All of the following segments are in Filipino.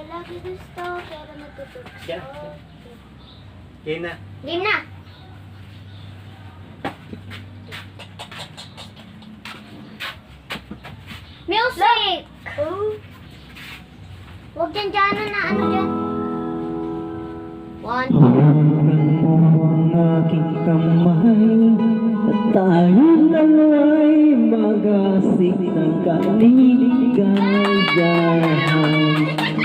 lagi gusto, pero natututo. Yan. Game na. Game na! Music! Oh. Huwag dyan na ano dyan. One. Ang aking kamay at tayo ay magasik ng kaligayahan.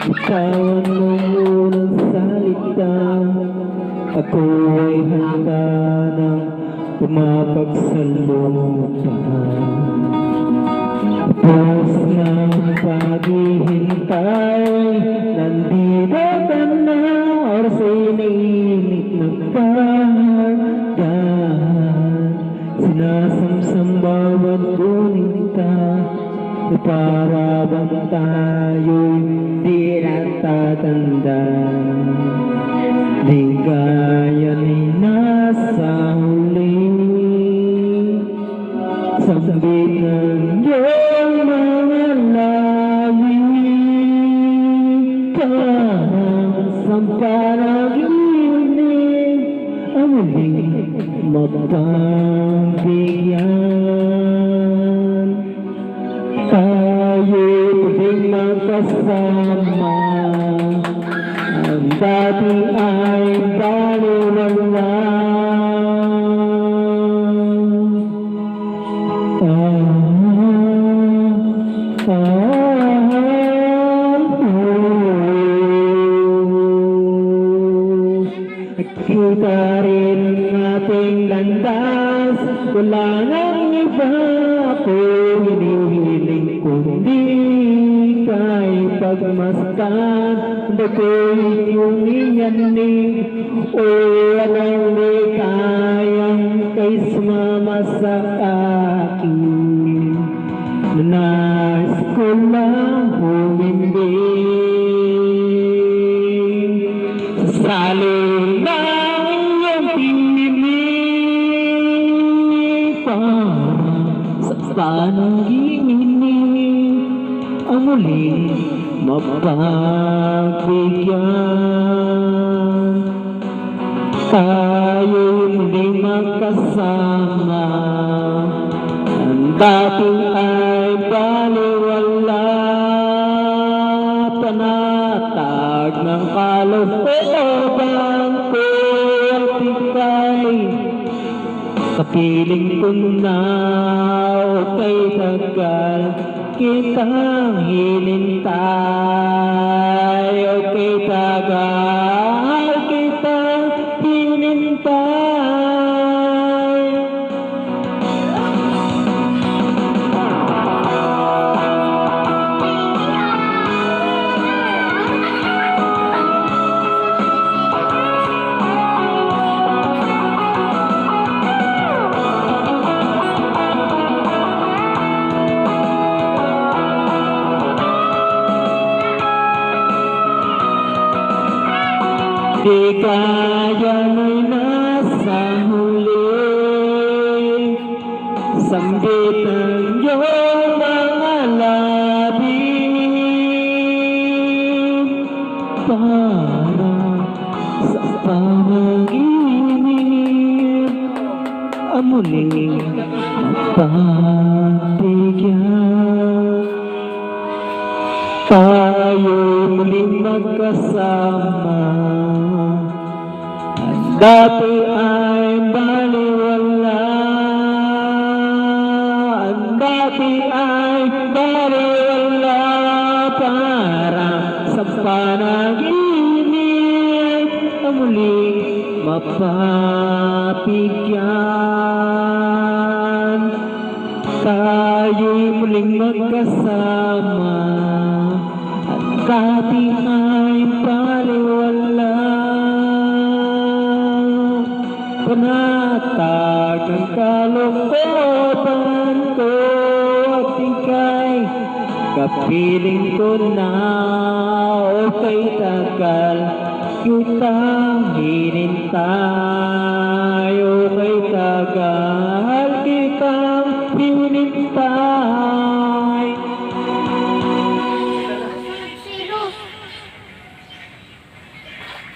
Itawan mo munang salita, ako ay handa ng tumapag sa lupa. Tapos ng paghihintay, nandito ka na, oras ay nainit ng kahagahan. Sinasamsam bawat gunita, na para bang tayo'y di natatanda. Ligayan ay nasa huli, sambit ng iyong mga labi, parang sampanaginig ang muling mapagbigyan. Tayo'y muling magkasama, ang dati ay baliwala. Kita rin ang ating landas, wala nang iba ako hinihiling kundi kay pagmasdan. Ako'y iyong iyanig, o walang di kayang kay sumama sa akin. Nais ko lang humimbing sa salin ng iyong pinilig, parang sa panaginip ang muling mapagbigyan. Tayo'y muling magkasama, ang dati ay baliwala. Panatag ng kalooban ko at ika'y kapiling ko na, okay tagal kitang hinintay, okay tagal kitang hinintay. Di kaya mo'y nasa huli, sambit ng iyong mga labi, para sa panaginip ang muling mapagbigyan. Tayo'y muling magkasama, ang dati ay baliwala, ang dati ay baliwala, parang sa panaginip ang muling mapapigyan. Tayo'y muling magkasama, ang dati ay baliwala. Panatag ng kalooban ko at ika'y kapiling ko na, okay tagal kitang hinintay, okay tagal kitang hinintay. 0.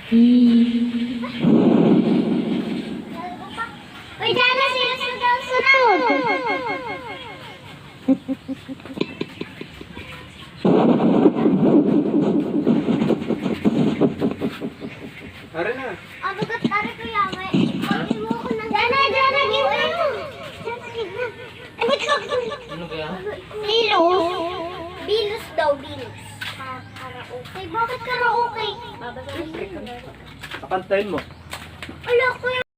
Uy, Jana, sila sunod. Tara na. Ang bigat tari ko yan. Pagin mo ko ng... Jana, give mo. Ay, ba't ka? Ano kaya? Bilos. Bilos daw, bilos. Karaoke. Bakit karaoke? Kakantahin mo. Ala, kuya.